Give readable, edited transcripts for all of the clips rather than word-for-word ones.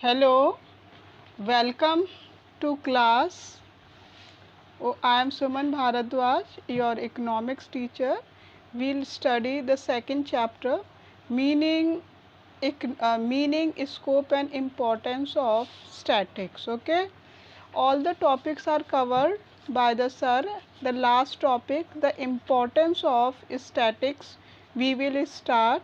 Hello, welcome to class. I am Suman Bharadwaj, your economics teacher. We'll study the second chapter, meaning, meaning, scope, and importance of statics. Okay, all the topics are covered by the sir. The last topic, the importance of statics, we will start.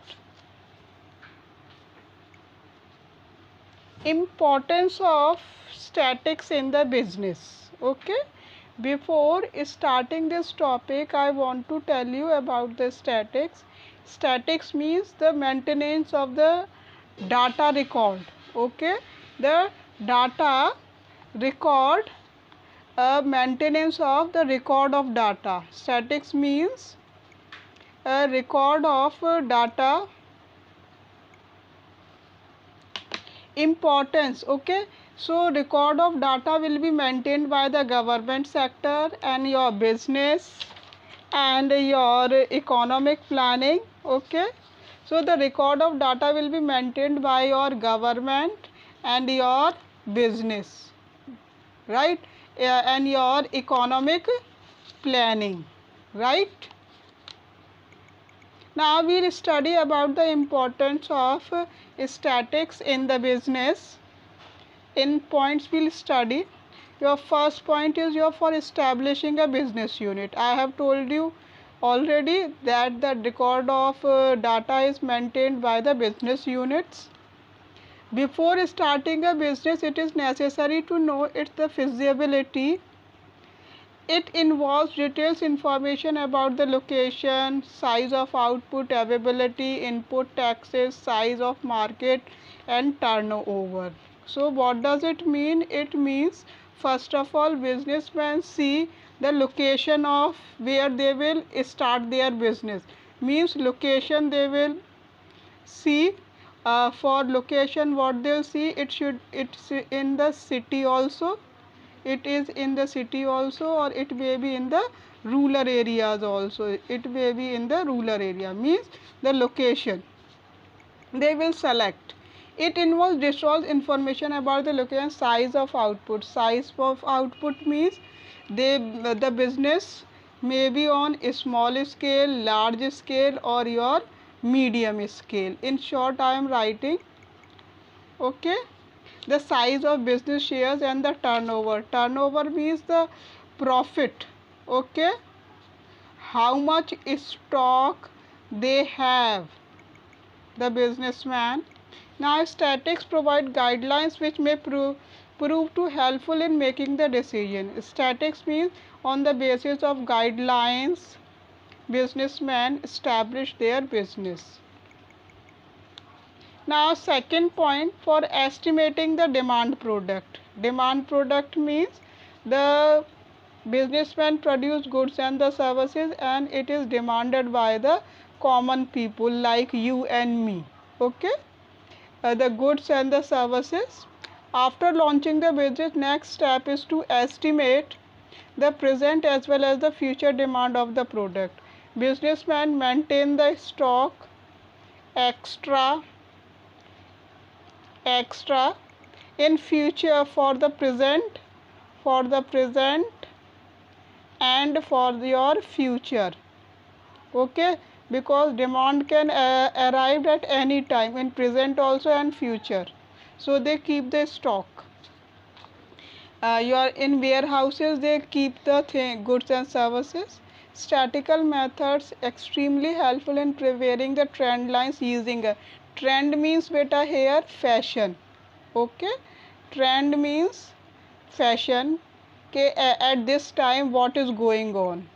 Importance of statics in the business. Okay, before starting this topic I want to tell you about the statics. Statics means the maintenance of the data record. Okay, the data record, maintenance of the record of data. Statics means a record of data. Importance. Okay, so record of data will be maintained by the government sector and your business and your economic planning. Okay, so the record of data will be maintained by your government and your business, right? And your economic planning, right? Now we'll study about the importance of statics in the business. In points we'll study. Your first point is your for establishing a business unit. I have told you already that the record of data is maintained by the business units. Before starting a business, it is necessary to know its the feasibility. It involves details information about the location, size of output, availability, input taxes, size of market and turnover. So what does it mean? It means first of all businessmen see the location of where they will start their business. Means location they will see. For location what they'll see, it's in the city also, it is in the city also, or it may be in the rural areas also. It may be in the rural area, means the location they will select. It involves disclose information about the location. Size of output. Size of output means the business may be on a small scale, large scale, or your medium scale. In short I am writing. Okay, the size of business shares and the turnover. Turnover means the profit. Okay, how much stock they have, the businessman. Now statistics provide guidelines which may prove to helpful in making the decision. Statistics means on the basis of guidelines businessmen establish their business. Now second point, for estimating the demand product. Demand product means the businessmen produce goods and the services and it is demanded by the common people like you and me. Okay, the goods and the services. After launching the business, next step is to estimate the present as well as the future demand of the product. Businessmen maintain the stock extra in future for the present and for your future. Okay, because demand can arrive at any time in present also and future, so they keep the stock. You are in warehouses, they keep the goods and services. Statistical methods extremely helpful in preparing the trend lines using a trend means beta here fashion. Okay, trend means fashion. Okay, at this time what is going on.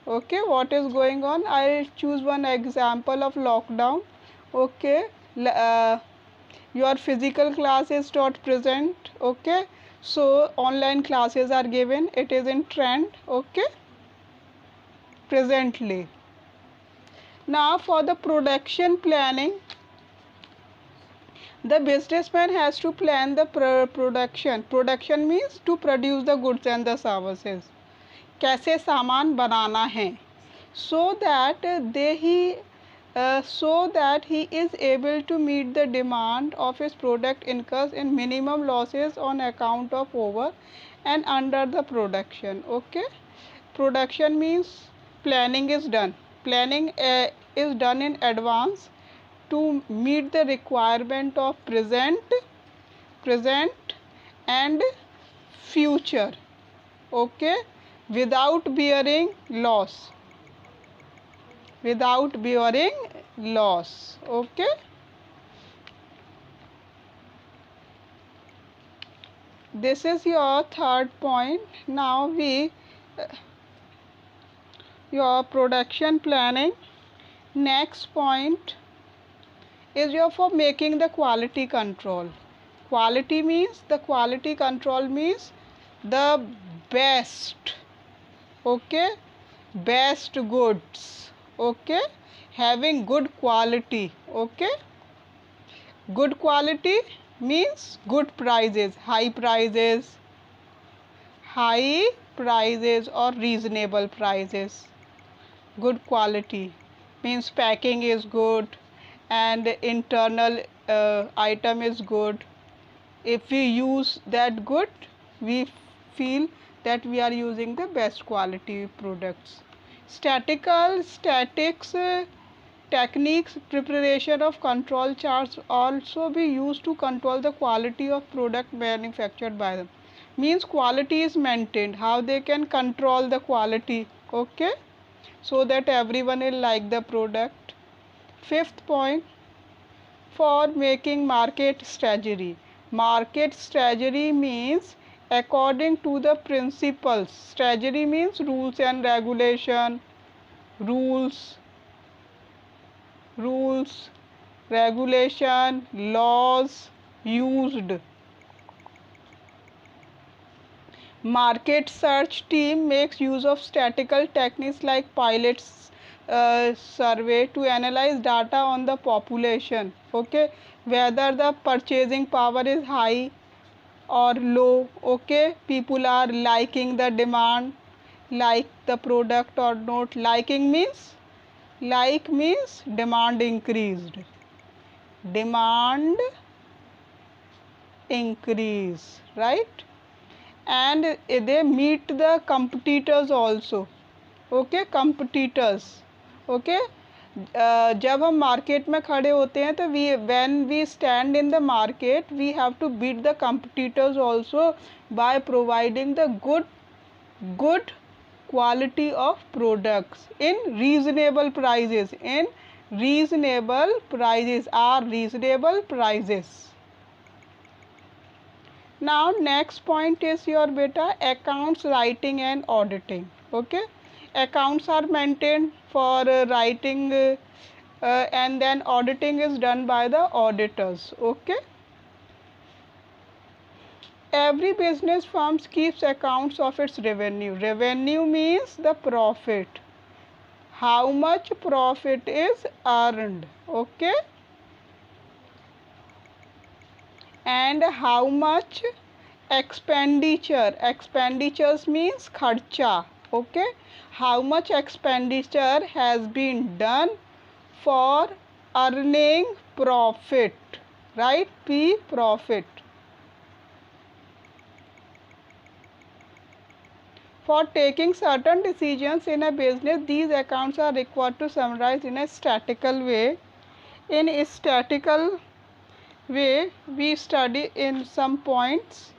Okay, what is going on? I'll choose one example of lockdown. Okay, your physical class is not present. Okay, so online classes are given. It is in trend. Okay, presently. Now for the production planning, the businessman has to plan the production. Production means to produce the goods and the services. कैसे सामान बनाना है, so that they he so that he is able to meet the demand of his product, incurs in minimum losses on account of over and under the production. Okay, production means planning is done. Planning is done in advance to meet the requirement of present and future. Okay, without bearing loss, without bearing loss. Okay, this is your third point. Now we your production planning. Next point is your for making the quality control. Quality means the quality control means the best. Okay, best goods. Okay, having good quality. Okay, good quality means good prices, high prices or reasonable prices. Good quality means packing is good and internal item is good. If we use that good, we feel that we are using the best quality products. Statics techniques, preparation of control charts also be used to control the quality of product manufactured by them. Means quality is maintained, how they can control the quality. Okay, so that everyone will like the product. Fifth point, for making market strategy. Market strategy means according to the principles. Strategy means rules and regulation, rules, regulation, laws used. Market search team makes use of statistical techniques like pilot survey to analyze data on the population. Okay, whether the purchasing power is high or low. Okay, people are liking the demand, like the product or not. Liking means demand increased, demand increase, right? And they meet the competitors also. Okay, competitors. Okay, जब हम market में खड़े होते हैं तो when we stand in the market we have to beat the competitors also by providing the good quality of products in reasonable prices, reasonable prices. Now next point is your beta accounts writing and auditing. Okay, accounts are maintained for writing and then auditing is done by the auditors. Okay, every business firm keeps accounts of its revenue. Revenue means the profit, how much profit is earned. Okay, and how much expenditures means kharcha. Okay, how much expenditure has been done for earning profit, right? P, profit. For taking certain decisions in a business, these accounts are required to summarize in a statistical way. In a statistical way, we study in some points.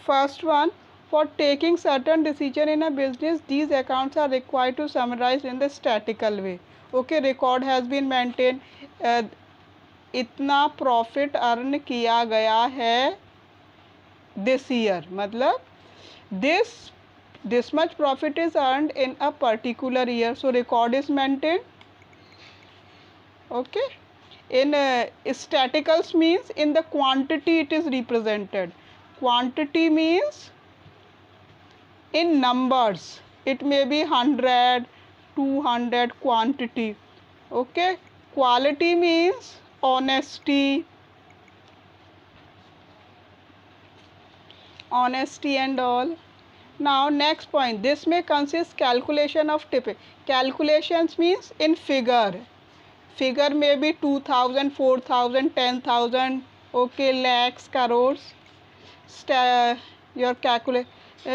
First one, for taking certain decision in a business, these accounts are required to summarize in the statistical way. Okay, record has been maintained. इतना profit earn किया गया है this year, मतलब this much profit is earned in a particular year, so record is maintained. Okay, in staticals means in the quantity it is represented. Quantity means in numbers, it may be 100, 200 quantity. Okay, quality means honesty and all. Now next point, this may consist calculation of typical. Calculations means in figure. figure may be 2000, 4000, 10,000, okay, lakhs, crores. Your calculate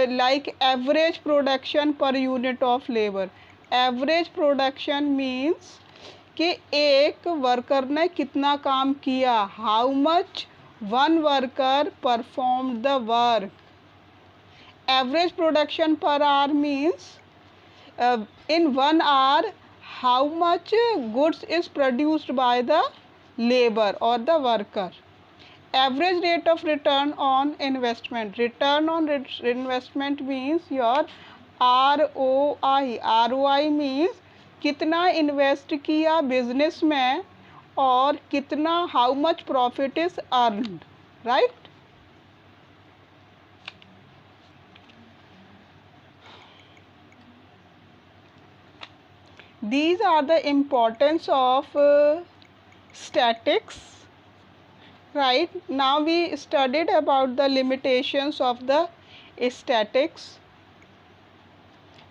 like average production per unit of labor. Average production means कि एक worker ने कितना काम किया, how much one worker perform the work. Average production per hour means in 1 hour how much goods is produced by the labor or the worker. Average rate of return on investment. Return on investment means your ROI. ROI means कितना invest किया business में और कितना, how much profit is earned, right. These are the importance of statics. Right, now we studied about the limitations of the statics.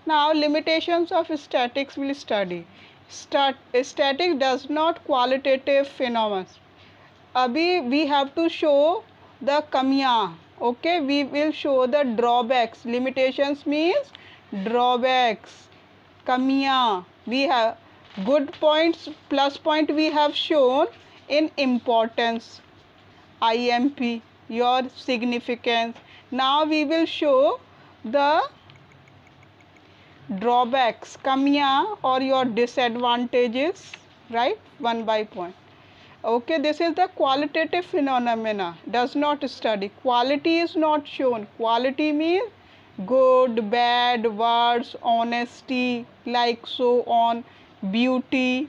Now limitations of statics will study. Static does not qualitative phenomena. Abhi we have to show the kamiyan. Okay, we will show the drawbacks. Limitations means drawbacks, kamiyan. We have good points, plus point we have shown in importance, IMP, your significance. Now we will show the drawbacks, kamiyan or your disadvantages, right, one by point. Okay, this is the qualitative phenomena, does not study. Quality is not shown. Quality means good, bad, words, honesty, like so on, beauty,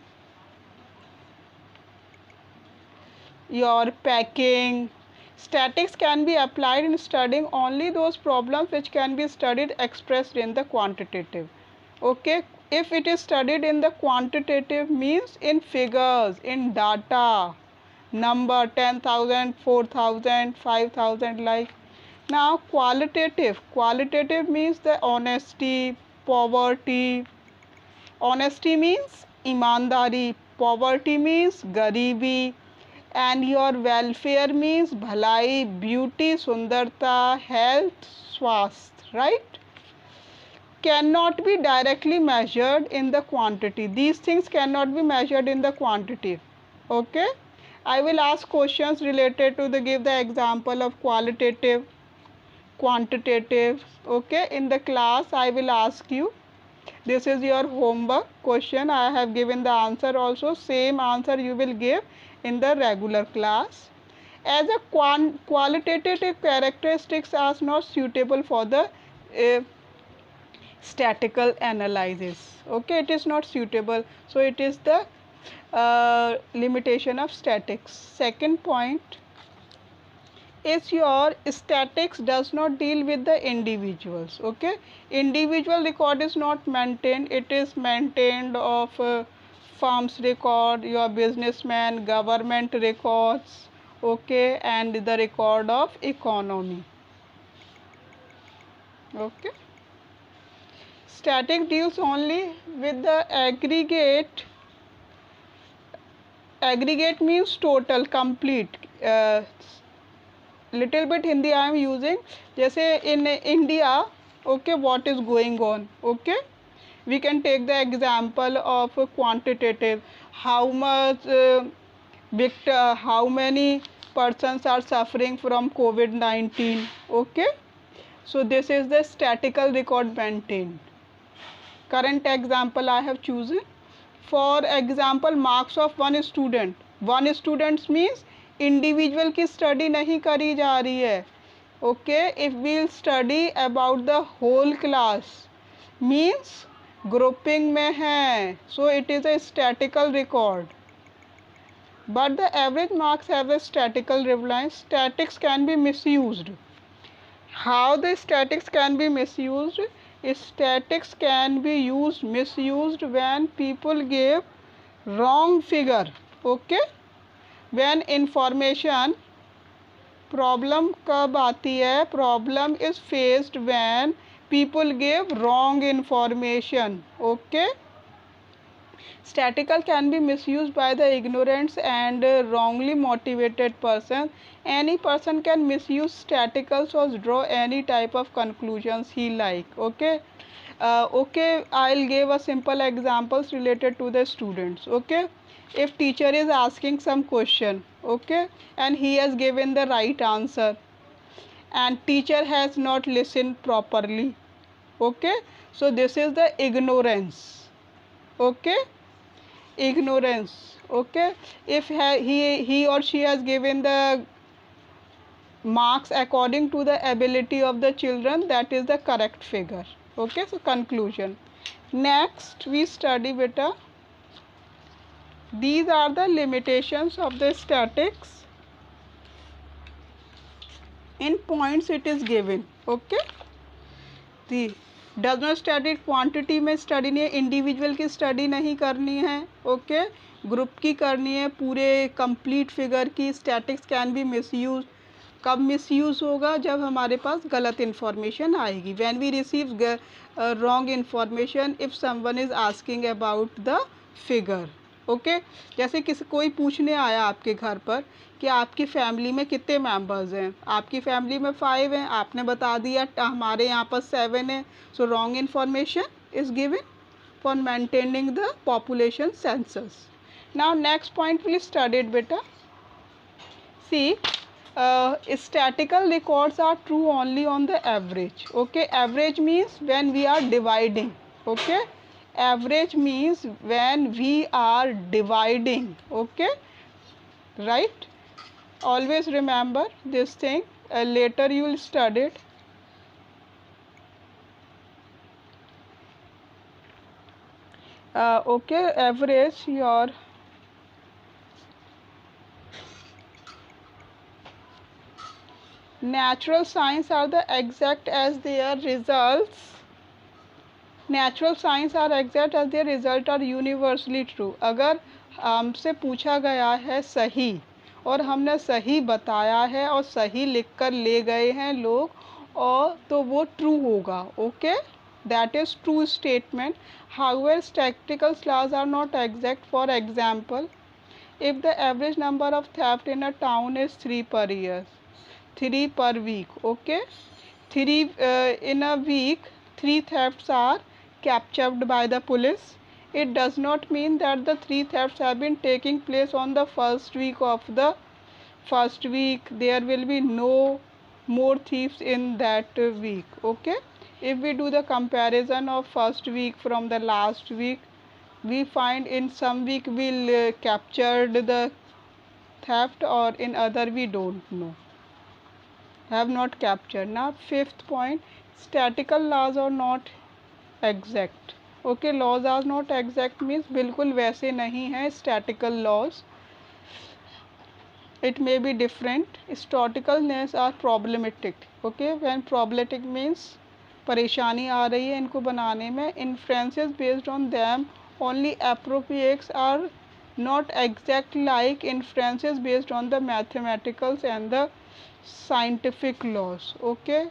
your packing. Statics can be applied in studying only those problems which can be studied expressed in the quantitative. Okay, if it is studied in the quantitative means in figures, in data, number 10,000, 4,000, 5,000, like. Now qualitative means the honesty, poverty. Honesty means ईमानदारी, poverty means गरीबी, and your welfare means भलाई, beauty, सुंदरता, health, स्वास्थ्य, right. Cannot be directly measured in the quantity. These things cannot be measured in the quantity. Okay, I will ask questions related to the, give the example of qualitative, quantitative. Okay, in the class I will ask you. This is your homework question. I have given the answer also. Same answer you will give in the regular class. As a qualitative characteristics are not suitable for the statical analysis. Okay, it is not suitable. So it is the limitation of statics. Second point is your statics does not deal with the individuals. Okay, individual record is not maintained. It is maintained of firm's record, your businessman, government records, okay, and the record of economy. Okay, static deals only with the aggregate. Aggregate means total, complete. Little bit Hindi I am using. जैसे in India, okay, what is going on? Okay, we can take the example of quantitative. How much how many persons are suffering from COVID-19? Okay, so this is the statistical record maintained. Current example I have chosen. For example, marks of one student. One student means individual की study नहीं करी जा रही है. Okay, if we'll study about the whole class means grouping में है, so it is a statical record. But the average marks have a statical reliance. Statics can be misused. How the statics can be misused? Statics can be misused when people give wrong figure. Okay, when information, problem कब आती है? Problem is faced when people give wrong information. Okay, Statical can be misused by the ignorant and wrongly motivated person. Any person can misuse staticals or draw any type of conclusions he like. Okay. Okay, I'll give a simple examples related to the students. Okay, if teacher is asking some question, okay, and he has given the right answer, and teacher has not listened properly, okay, so this is the ignorance. Okay, ignorance. Okay, if he or she has given the marks according to the ability of the children, that is the correct figure. Okay, so conclusion. Next we study beta, these are the limitations of the statics. In points it is given. Okay, the does not study quantity में study नहीं है, individual की study नहीं करनी है. Okay, group की करनी है, पूरे कंप्लीट फिगर की. Statistics can be misuse. कब मिसयूज होगा? जब हमारे पास गलत इन्फॉर्मेशन आएगी. When we receive wrong information if someone is asking about the figure. Okay, जैसे कोई पूछने आया आपके घर पर कि आपकी फैमिली में कितने मेंबर्स हैं. आपकी फैमिली में 5 हैं, आपने बता दिया हमारे यहाँ पर 7 है. So wrong information is given for maintaining the population census. Now next point will studied बेटा. सी, statical records are true only on the average. Okay, average means when we are dividing. Okay, average means when we are dividing. Okay, right, always remember this thing. Later you will study it. Okay, average your natural science are the exact as their results. Natural science are exact as their result are universally true. अगर हमसे पूछा गया है सही और हमने सही बताया है और सही लिखकर ले गए हैं लोग, और तो वो ट्रू होगा. Okay, that is true statement. However, statistical laws are not exact. For example, if the average number of theft in a town is 3 per year, 3 per week. Okay, 3 in a week 3 thefts are captured by the police. It does not mean that the 3 thefts have been taking place on the first week of the first week. There will be no more thieves in that week. Okay, if we do the comparison of first week from the last week, we find in some week we'll captured the theft, or in other we don't know, have not captured. Now fifth point, statical laws are not exact. Okay, laws are not exact means बिल्कुल वैसे नहीं हैं statical laws. It may be different. Staticalness are problematic. Okay, when problematic means परेशानी आ रही है इनको बनाने में. Inferences based on them only appropriates are not exact like inferences based on the mathematicals and the scientific laws. Okay,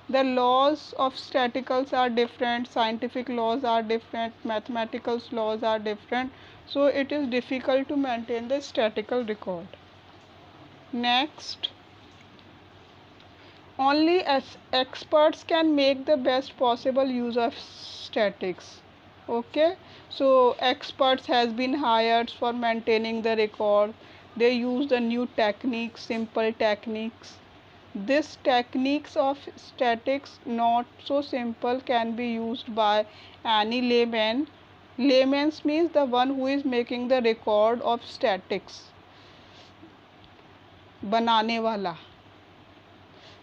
the laws of staticals are different, scientific laws are different, mathematical laws are different, so it is difficult to maintain the statical record. Next, only as experts can make the best possible use of statics. Okay, so experts has been hired for maintaining the record. They use the new techniques, simple techniques. This techniques of statics not so simple can be used by any layman. Layman means the one who is making the record of statics, बनाने वाला.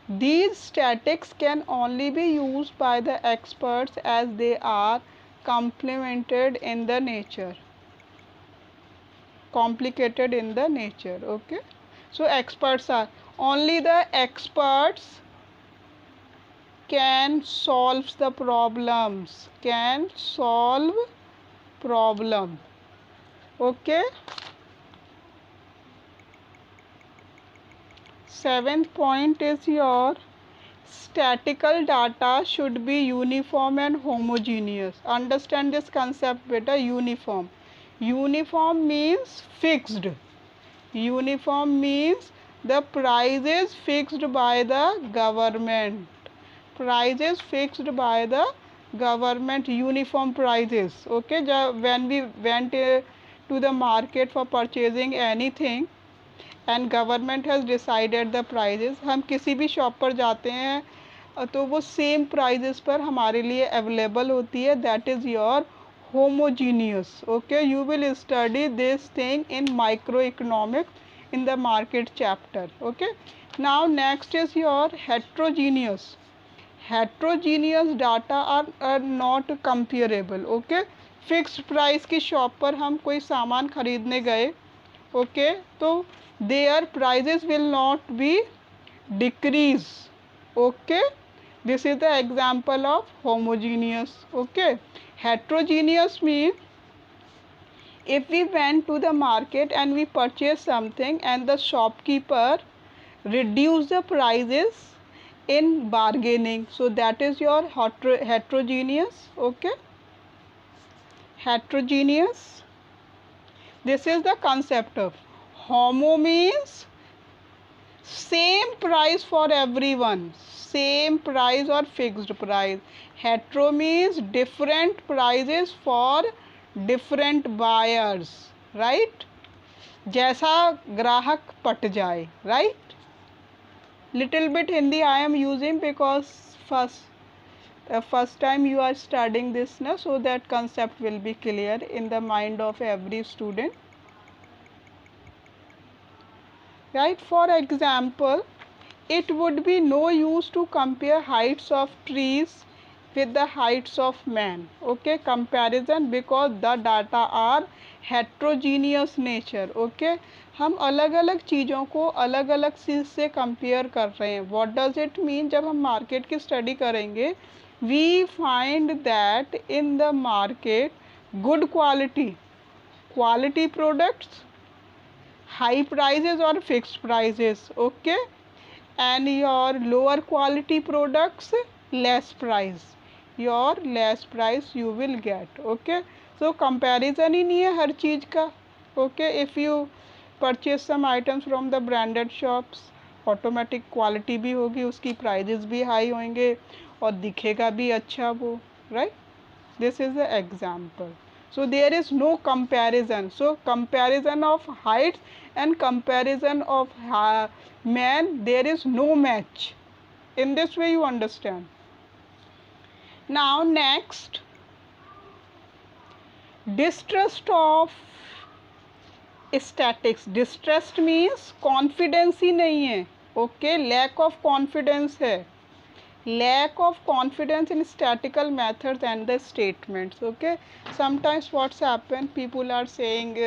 These statics can only be used by the experts as they are complemented in the nature, complicated in the nature. Okay, so experts are only the experts can solve the problems, can solve problem. Okay, seventh point is your statical data should be uniform and homogeneous. Understand this concept better. Uniform Uniform means fixed. Uniform means the price is fixed by the government. Prices fixed by the government, uniform prices. Okay, when we went to the market for purchasing anything and government has decided the prices, हम किसी भी shop पर जाते हैं तो वो same prices पर हमारे लिए अवेलेबल होती है. That is your homogeneous. Okay, you will study this thing in microeconomics in the market chapter. Okay, now next is your heterogeneous. Heterogeneous data are not comparable. Okay, fixed price की shop पर हम कोई सामान खरीदने गए. Okay, तो their prices will not be decrease. Okay, this is the example of homogeneous. Okay, heterogeneous means if we went to the market and we purchase something and the shopkeeper reduce the prices in bargaining, so that is your heterogeneous. Okay, heterogeneous. This is the concept of homo means same price for everyone, same price or fixed price. Hetero means different prices for different buyers, right? जैसा ग्राहक पट जाए, right? Little bit Hindi I am using because first time you are studying this now, so that concept will be clear in the mind of every student. Right, for example, it would be no use to compare heights of trees with the heights of man. Okay, comparison because the data are heterogeneous nature. Okay, हम अलग अलग चीज़ों को अलग अलग चीज़ से compare कर रहे हैं. What does it mean? जब हम मार्केट की स्टडी करेंगे, we find that in the market good quality products, high prices or fixed prices. Okay, and your lower quality products less price, your less price you will get. Okay, so comparison ही नहीं है हर चीज़ का. Okay, if you purchase some items from the branded shops, automatic quality भी होगी, उसकी prices भी high होंगे और दिखेगा भी अच्छा वो, right. This is the example. So there is no comparison. So comparison of heights and comparison of man, there is no match. In this way you understand. Now next, distrust of statics. Distrust means confidence ही नहीं है. Okay, lack of confidence है. Lack of confidence in statistical methods and the statements. Okay, sometimes what's happened, people are saying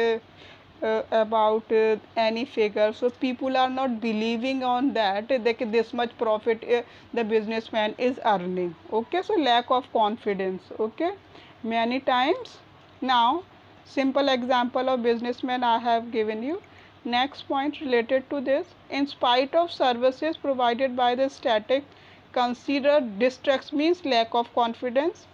about any figure, so people are not believing on that this much profit the businessman is earning. Okay, so lack of confidence. Okay, many times. Now simple example of businessman I have given you. Next point related to this, in spite of services provided by the static, consider distrust means lack of confidence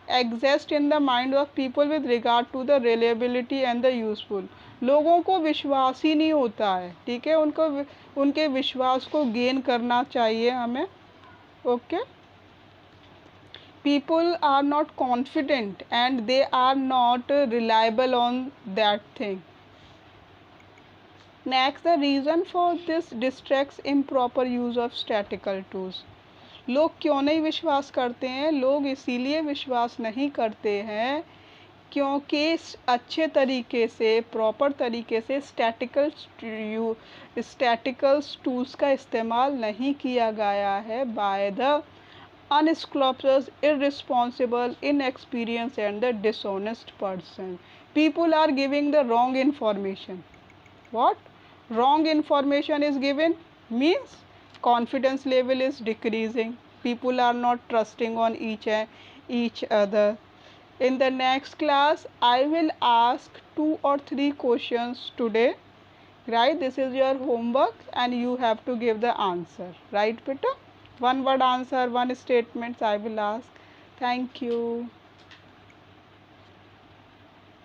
exist in the mind of people with regard to the reliability and the useful. लोगों को विश्वास ही नहीं होता है. ठीक है, उनको उनके विश्वास को गेन करना चाहिए हमें. Okay, people are not confident and they are not reliable on that thing. Next, the reason for this distracts improper use of statistical tools. लोग क्यों नहीं विश्वास करते हैं? लोग इसीलिए विश्वास नहीं करते हैं क्योंकि अच्छे तरीके से, प्रॉपर तरीके से स्टैटिकल टूल्स का इस्तेमाल नहीं किया गया है by the unscrupulous, irresponsible, inexperienced and the dishonest person. People are giving the wrong information. What? Wrong information is given means confidence level is decreasing. People are not trusting on each other. In the next class, I will ask 2 or 3 questions today. Right? This is your homework and you have to give the answer. Right, beta? One word answer, one statement I will ask. Thank you.